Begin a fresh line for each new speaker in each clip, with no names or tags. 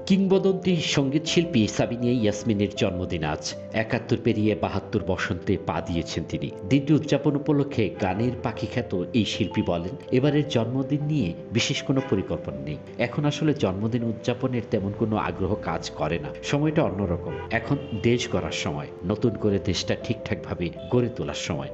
কিংবদন্তি সঙ্গীতশিল্পী সাবিনা ইয়াসমিনের জন্মদিন আজ। ৭১ পেরিয়ে ৭২ বসন্তে পা দিয়েছেন তিনি। দিনটি উদযাপন উপলক্ষে গানের পাখি খ্যাত এই শিল্পী বলেন, এবারের জন্মদিন নিয়ে বিশেষ কোনো পরিকল্পনা নেই। এখন আসলে জন্মদিন উদযাপনের তেমন কোনো আগ্রহ কাজ করে না। সময়টা অন্যরকম। এখন দেশ গড়ার সময়, নতুন করে দেশটা ঠিকঠাকভাবে গড়ে তোলার সময়।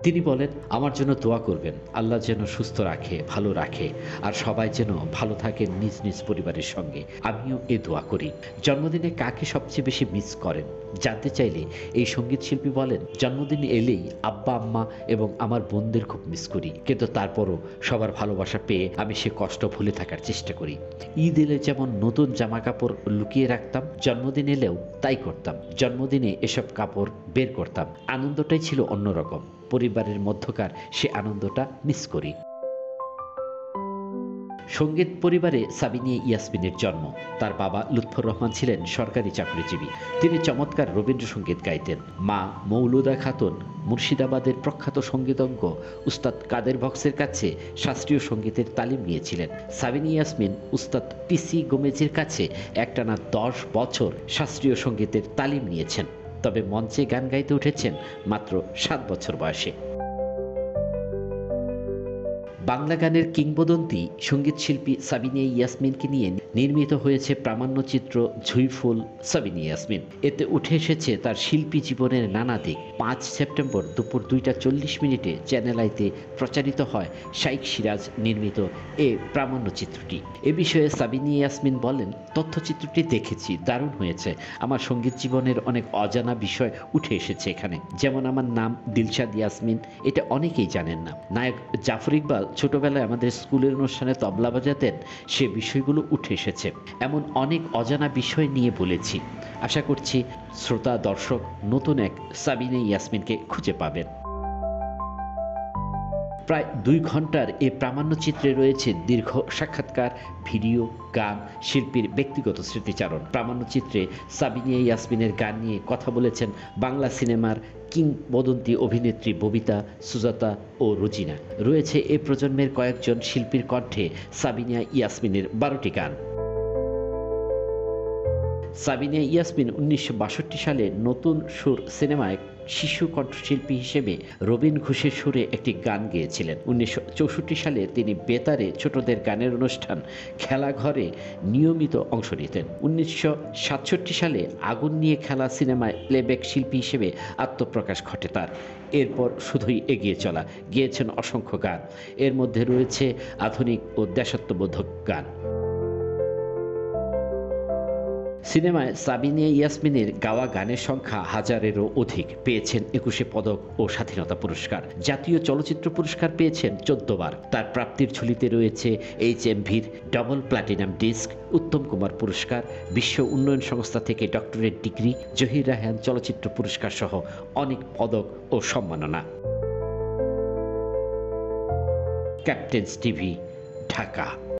তিনি বলেন, আমার জন্য দোয়া করবেন, আল্লাহ যেন সুস্থ রাখে, ভালো রাখে, আর সবাই যেন ভালো থাকে নিজ নিজ পরিবারের সঙ্গে। আমিও এ দোয়া করি। জন্মদিনে কাকে সবচেয়ে বেশি মিস করেন জানতে চাইলে এই সঙ্গীত শিল্পী বলেন, জন্মদিন এলেই আব্বা আম্মা এবং আমার বোনদের খুব মিস করি, কিন্তু তারপরও সবার ভালোবাসা পেয়ে আমি সে কষ্ট ভুলে থাকার চেষ্টা করি। ঈদ এলে যেমন নতুন জামা কাপড় লুকিয়ে রাখতাম, জন্মদিন এলেও তাই করতাম। জন্মদিনে এসব কাপড় বের করতাম। আনন্দটাই ছিল অন্যরকম। পরিবারের মধ্যকার সে আনন্দটা মিস করি। সঙ্গীত পরিবারে সাবিনা ইয়াসমিনের জন্ম। তার বাবা লুৎফর রহমান ছিলেন সরকারি চাকরিজীবী। তিনি চমৎকার রবীন্দ্রসঙ্গীত গাইতেন। মা মৌলুদা খাতুন মুর্শিদাবাদের প্রখ্যাত সঙ্গীতজ্ঞ উস্তাদ কাদের বক্সের কাছে শাস্ত্রীয় সঙ্গীতের তালিম নিয়েছিলেন। সাবিনা ইয়াসমিন উস্তাদ পিসি গোমেজের কাছে একটানা ১০ বছর শাস্ত্রীয় সঙ্গীতের তালিম নিয়েছেন। তবে মঞ্চে গান গাইতে উঠেছেন মাত্র ৭ বছর বয়সে। বাংলা গানের কিংবদন্তি সঙ্গীতশিল্পী সাবিনা ইয়াসমিনকে নিয়ে নির্মিত হয়েছে প্রামাণ্যচিত্র ঝুঁইফুল সাবিনা ইয়াসমিন। এতে উঠে এসেছে তার শিল্পী জীবনের নানা দিক। ৫ সেপ্টেম্বর দুপুর ২টা ৪০ চ্যানেল আইতে প্রচারিত হয় শাইখ সিরাজ নির্মিত এ প্রামাণ্যচিত্রটি। এ বিষয়ে সাবিনা ইয়াসমিন বলেন, তথ্যচিত্রটি দেখেছি, দারুণ হয়েছে। আমার সঙ্গীত জীবনের অনেক অজানা বিষয় উঠে এসেছে এখানে। যেমন আমার নাম দিলশাদ ইয়াসমিন, এটা অনেকেই জানেন না। নায়ক জাফর ইকবাল ছোটবেলায় আমাদের স্কুলের অনুষ্ঠানে তবলা বাজাতেন, সে বিষয়গুলো উঠে এসেছে। এমন অনেক অজানা বিষয় নিয়ে বলেছি। আশা করছি শ্রোতা দর্শক নতুন এক সাবিনা ইয়াসমিনকে খুঁজে পাবেন। প্রায় ২ ঘন্টার এ প্রামাণ্যচিত্রে রয়েছে দীর্ঘ সাক্ষাৎকার, ভিডিও, গান, শিল্পীর ব্যক্তিগত স্মৃতিচারণ। প্রামাণ্যচিত্রে সাবিনা ইয়াসমিনের গান নিয়ে কথা বলেছেন বাংলা সিনেমার কিংবদন্তি অভিনেত্রী ববিতা, সুজাতা ও রোজিনা। রয়েছে এ প্রজন্মের কয়েকজন শিল্পীর কণ্ঠে সাবিনা ইয়াসমিনের ১২টি গান। সাবিনা ইয়াসমিন ১৯৬২ সালে নতুন সুর সিনেমায় শিশু কণ্ঠশিল্পী হিসেবে রবীন ঘোষের সুরে একটি গান গেয়েছিলেন। ১৯৬৪ সালে তিনি বেতারে ছোটদের গানের অনুষ্ঠান খেলাঘরে নিয়মিত অংশ নিতেন। ১৯৬৭ সালে আগুন নিয়ে খেলা সিনেমায় প্লেব্যাক শিল্পী হিসেবে আত্মপ্রকাশ ঘটে তার। এরপর শুধুই এগিয়ে চলা, গেয়েছেন অসংখ্য গান। এর মধ্যে রয়েছে আধুনিক ও দেশাত্মবোধক গান। সিনেমায় সাবিনা ইয়াসমিনের গাওয়া গানের সংখ্যা ১০০০-এরও অধিক। পেয়েছেন ২১ পদক ও স্বাধীনতা পুরস্কার। জাতীয় চলচ্চিত্র পুরস্কার পেয়েছেন ১৪ বার। তার প্রাপ্তির ঝুলিতে রয়েছে HMVর double platinum disk, Uttam Kumar পুরস্কার, বিশ্ব উন্নয়ন সংস্থা থেকে ডক্টরেট ডিগ্রি, জহির রায়হান চলচ্চিত্র পুরস্কার সহ অনেক পদক ও সম্মাননা। Captain's TV, Dhaka.